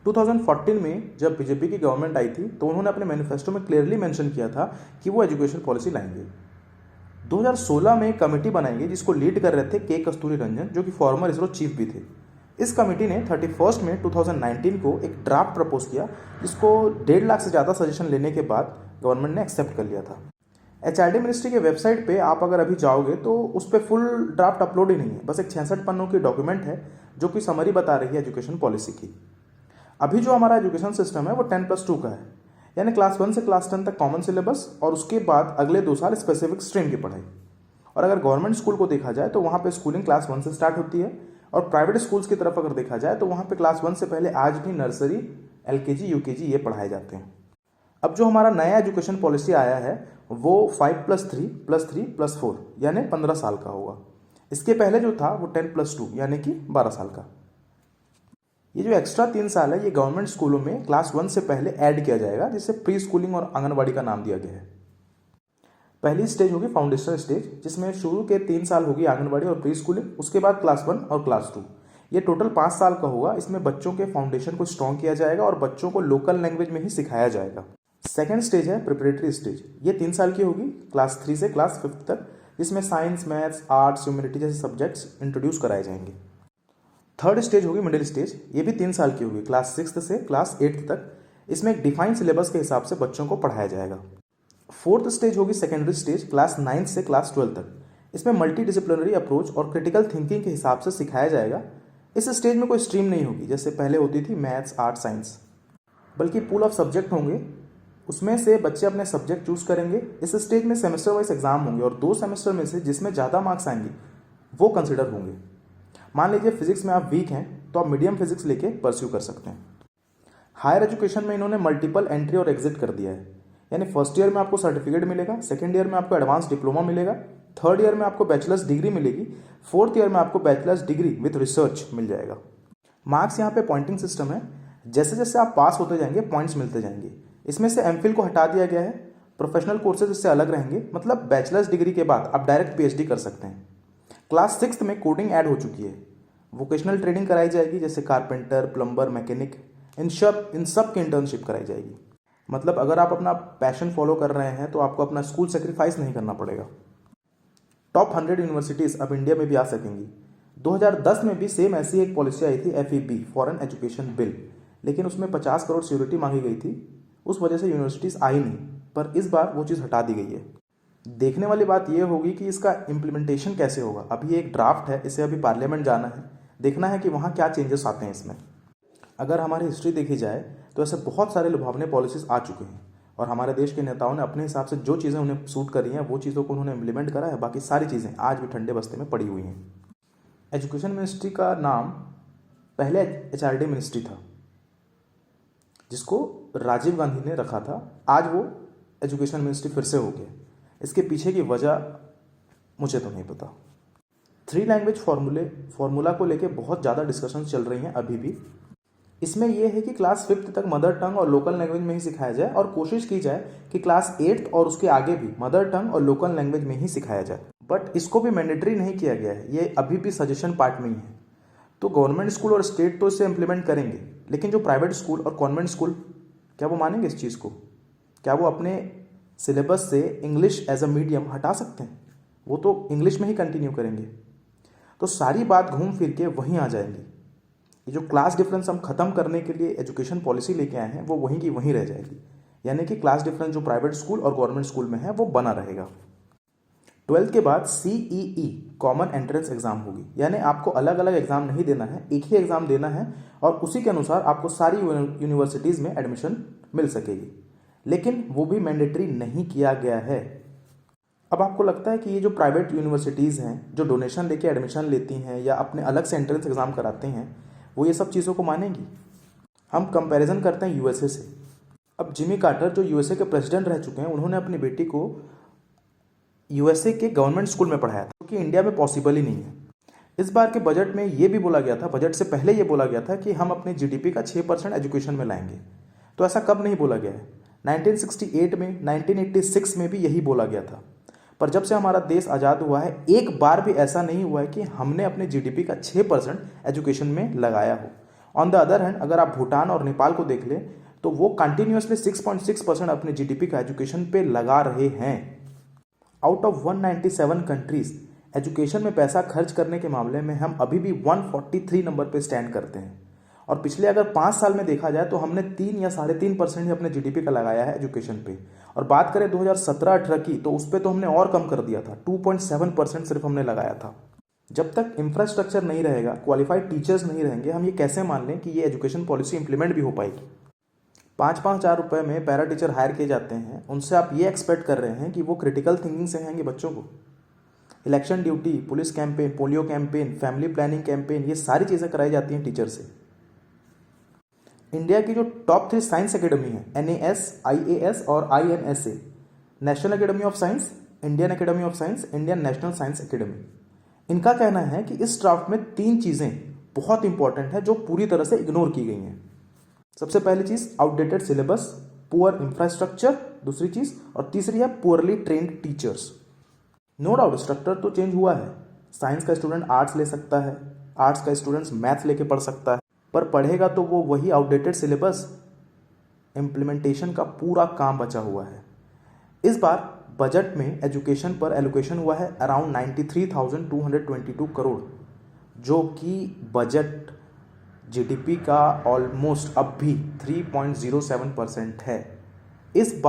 2014 में जब बीजेपी की गवर्नमेंट आई थी तो उन्होंने अपने मैनिफेस्टो में क्लियरली मेंशन किया था कि वो एजुकेशन पॉलिसी लाएंगे। 2016 में एक कमेटी बनाएंगे जिसको लीड कर रहे थे के कस्तूरी रंजन, जो कि फॉर्मर इसरो चीफ भी थे। इस कमेटी ने 31 में 2019 को एक ड्राफ्ट प्रपोज किया, जिसको 1.5 लाख से ज़्यादा सजेशन लेने के बाद गवर्नमेंट ने एक्सेप्ट कर लिया था। एचआरडी मिनिस्ट्री के वेबसाइट पे आप अगर अभी जाओगे तो उस पर फुल ड्राफ्ट अपलोड ही नहीं है, बस एक 66 पन्नों की डॉक्यूमेंट है जो कि समरी बता रही है एजुकेशन पॉलिसी की। अभी जो हमारा एजुकेशन सिस्टम है वो 10+2 का है, यानी क्लास 1 से क्लास 10 तक कॉमन सिलेबस और उसके बाद अगले 2 साल स्पेसिफिक स्ट्रीम की पढ़ाई। और अगर गवर्नमेंट स्कूल को देखा जाए तो वहाँ पे स्कूलिंग क्लास 1 से स्टार्ट होती है, और प्राइवेट स्कूल्स की तरफ अगर देखा जाए तो वहाँ पे क्लास 1 से पहले आज भी नर्सरी, एलकेजी, यूकेजी ये पढ़ाए जाते हैं। अब जो हमारा नया एजुकेशन पॉलिसी आया है वो 5+3+3+4 यानी 15 साल का होगा। इसके पहले जो था वो 10+2 यानी कि 12 साल का। ये जो एक्स्ट्रा 3 साल है ये गवर्नमेंट स्कूलों में क्लास 1 से पहले ऐड किया जाएगा, जिसे प्री स्कूलिंग और आंगनबाड़ी का नाम दिया गया है। पहली स्टेज होगी फाउंडेशनल स्टेज, जिसमें शुरू के 3 साल होगी आंगनबाड़ी और प्री स्कूलिंग, उसके बाद क्लास 1 और क्लास 2। ये टोटल 5 साल का होगा। इसमें बच्चों के फाउंडेशन को स्ट्रॉन्ग किया जाएगा और बच्चों को लोकल लैंग्वेज में ही सिखाया जाएगा। सेकेंड स्टेज है प्रिपरेटरी स्टेज, ये 3 साल की होगी, क्लास 3 से क्लास 5 तक, जिसमें साइंस, मैथ्स, आर्ट्स, ह्यूमैनिटी जैसे सब्जेक्ट्स इंट्रोड्यूस कराए जाएंगे। थर्ड स्टेज होगी मिडिल स्टेज, ये भी 3 साल की होगी, क्लास 6 से क्लास 8 तक। इसमें एक डिफाइंड सिलेबस के हिसाब से बच्चों को पढ़ाया जाएगा। फोर्थ स्टेज होगी सेकेंडरी स्टेज, क्लास 9 से क्लास 12 तक। इसमें मल्टी डिसिप्लिनरी अप्रोच और क्रिटिकल थिंकिंग के हिसाब से सिखाया जाएगा। इस स्टेज में कोई स्ट्रीम नहीं होगी जैसे पहले होती थी मैथ्स, आर्ट, साइंस, बल्कि पूल ऑफ सब्जेक्ट होंगे, उसमें से बच्चे अपने सब्जेक्ट चूज करेंगे। इस स्टेज में सेमेस्टर वाइज एग्जाम होंगे और 2 सेमेस्टर में से जिसमें ज़्यादा मार्क्स आएंगे वो कंसिडर होंगे। मान लीजिए फिजिक्स में आप वीक हैं तो आप मीडियम फिजिक्स लेके परस्यू कर सकते हैं। हायर एजुकेशन में इन्होंने मल्टीपल एंट्री और एग्जिट कर दिया है, यानी फर्स्ट ईयर में आपको सर्टिफिकेट मिलेगा, सेकेंड ईयर में आपको एडवांस डिप्लोमा मिलेगा, थर्ड ईयर में आपको बैचलर्स डिग्री मिलेगी, फोर्थ ईयर में आपको बैचलर्स डिग्री विथ रिसर्च मिल जाएगा। मार्क्स यहाँ पे पॉइंटिंग सिस्टम है, जैसे जैसे आप पास होते जाएंगे पॉइंट्स मिलते जाएंगे। इसमें से एमफिल को हटा दिया गया है, प्रोफेशनल कोर्सेज इससे अलग रहेंगे, मतलब बैचलर्स डिग्री के बाद आप डायरेक्ट पीएचडी कर सकते हैं। क्लास 6 में कोडिंग ऐड हो चुकी है, वोकेशनल ट्रेनिंग कराई जाएगी जैसे कारपेंटर, प्लम्बर, मैकेनिक, इन सब की इंटर्नशिप कराई जाएगी। मतलब अगर आप अपना पैशन फॉलो कर रहे हैं तो आपको अपना स्कूल सेक्रीफाइस नहीं करना पड़ेगा। टॉप 100 यूनिवर्सिटीज़ अब इंडिया में भी आ सकेंगी। 2010 में भी सेम ऐसी एक पॉलिसी आई थी, FEB फॉरेन एजुकेशन बिल, लेकिन उसमें 50 करोड़ सिक्योरिटी मांगी गई थी, उस वजह से यूनिवर्सिटीज़ आई नहीं, पर इस बार वो चीज़ हटा दी गई है। देखने वाली बात यह होगी कि इसका इम्प्लीमेंटेशन कैसे होगा। अभी एक ड्राफ्ट है, इसे अभी पार्लियामेंट जाना है, देखना है कि वहाँ क्या चेंजेस आते हैं इसमें। अगर हमारी हिस्ट्री देखी जाए तो ऐसे बहुत सारे लुभावने पॉलिसीज आ चुके हैं और हमारे देश के नेताओं ने अपने हिसाब से जो चीज़ें उन्हें सूट करी हैं वो चीज़ों को उन्होंने इम्प्लीमेंट करा है। बाकी सारी चीज़ें आज भी ठंडे बस्ते में पड़ी हुई हैं। एजुकेशन मिनिस्ट्री का नाम पहले HRD मिनिस्ट्री था, जिसको राजीव गांधी ने रखा था। आज वो एजुकेशन मिनिस्ट्री फिर से हो गया। इसके पीछे की वजह मुझे तो नहीं पता। 3 लैंग्वेज फॉर्मूला को लेके बहुत ज़्यादा डिस्कशन चल रही हैं अभी भी। इसमें यह है कि क्लास 5 तक मदर टंग और लोकल लैंग्वेज में ही सिखाया जाए और कोशिश की जाए कि क्लास 8 और उसके आगे भी मदर टंग और लोकल लैंग्वेज में ही सिखाया जाए। बट इसको भी मैंडेटरी नहीं किया गया है, ये अभी भी सजेशन पार्ट में ही है। तो गवर्नमेंट स्कूल और स्टेट तो इसे इम्प्लीमेंट करेंगे, लेकिन जो प्राइवेट स्कूल और कॉन्वेंट स्कूल, क्या वो मानेंगे इस चीज़ को? क्या वो अपने सिलेबस से इंग्लिश एज अ मीडियम हटा सकते हैं? वो तो इंग्लिश में ही कंटिन्यू करेंगे। तो सारी बात घूम फिर के वहीं आ जाएंगी। ये जो क्लास डिफरेंस हम खत्म करने के लिए एजुकेशन पॉलिसी लेके आए हैं वो वहीं की वहीं रह जाएगी, यानी कि क्लास डिफरेंस जो प्राइवेट स्कूल और गवर्नमेंट स्कूल में है वो बना रहेगा। 12th के बाद CEE कॉमन एंट्रेंस एग्जाम होगी, यानी आपको अलग अलग एग्जाम नहीं देना है, एक ही एग्जाम देना है और उसी के अनुसार आपको सारी यूनिवर्सिटीज़ में एडमिशन मिल सकेगी, लेकिन वो भी मैंडेटरी नहीं किया गया है। अब आपको लगता है कि ये जो प्राइवेट यूनिवर्सिटीज़ हैं जो डोनेशन लेके एडमिशन लेती हैं या अपने अलग से एंट्रेंस एग्ज़ाम कराते हैं वो ये सब चीज़ों को मानेंगी? हम कंपैरिजन करते हैं USA से। अब जिमी कार्टर जो USA के प्रेसिडेंट रह चुके हैं, उन्होंने अपनी बेटी को USA के गवर्नमेंट स्कूल में पढ़ाया था, क्योंकि इंडिया में पॉसिबल ही नहीं है। इस बार के बजट में ये भी बोला गया था, बजट से पहले ये बोला गया था कि हम अपने GDP का 6% एजुकेशन में लाएंगे। तो ऐसा कब नहीं बोला गया है? 1968 में, 1986 में भी यही बोला गया था। पर जब से हमारा देश आज़ाद हुआ है एक बार भी ऐसा नहीं हुआ है कि हमने अपने GDP का 6% एजुकेशन में लगाया हो। ऑन द अदर हैंड अगर आप भूटान और नेपाल को देख लें तो वो कंटिन्यूसली 6.6% अपने जीडीपी का एजुकेशन पे लगा रहे हैं। आउट ऑफ 197 कंट्रीज एजुकेशन में पैसा खर्च करने के मामले में हम अभी भी 143 नंबर पे स्टैंड करते हैं। और पिछले अगर 5 साल में देखा जाए तो हमने 3 या 3.5% ही अपने जीडीपी का लगाया है एजुकेशन पे। और बात करें 2017-18 की तो उस पर तो हमने और कम कर दिया था, 2.7% सिर्फ हमने लगाया था। जब तक इंफ्रास्ट्रक्चर नहीं रहेगा, क्वालिफाइड टीचर्स नहीं रहेंगे, हम ये कैसे मान लें कि ये एजुकेशन पॉलिसी इंप्लीमेंट भी हो पाएगी। 5-5 हज़ार रुपये में पैरा टीचर हायर किए जाते हैं, उनसे आप ये एक्सपेक्ट कर रहे हैं कि वो क्रिटिकल थिंकिंग से आएंगे बच्चों को। Election duty, police campaign, polio campaign, family planning campaign, ये सारी चीज़ें कराई जाती हैं टीचर से। इंडिया की जो टॉप 3 साइंस एकेडमी है, NAS, IAS और INSA, national academy of science, Indian academy of science, Indian national science academy, इनका कहना है कि इस ड्राफ्ट में 3 चीज़ें बहुत इंपॉर्टेंट है जो पूरी तरह से इग्नोर की गई हैं। सबसे पहली चीज़ आउटडेटेड सिलेबस, पुअर इंफ्रास्ट्रक्चर, दूसरी चीज़, और तीसरी है poorly trained teachers. No doubt structure तो चेंज हुआ है, साइंस का स्टूडेंट आर्ट्स ले सकता है, आर्ट्स का स्टूडेंट्स मैथ्स लेके पढ़ सकता है, पर पढ़ेगा तो वो वही आउटडेटेड सिलेबस। इम्प्लीमेंटेशन का पूरा काम बचा हुआ है। इस बार बजट में एजुकेशन पर एलोकेशन हुआ है अराउंड 93,222 करोड़, जो कि बजट जीडीपी का ऑलमोस्ट अब भी 3.07% है। इस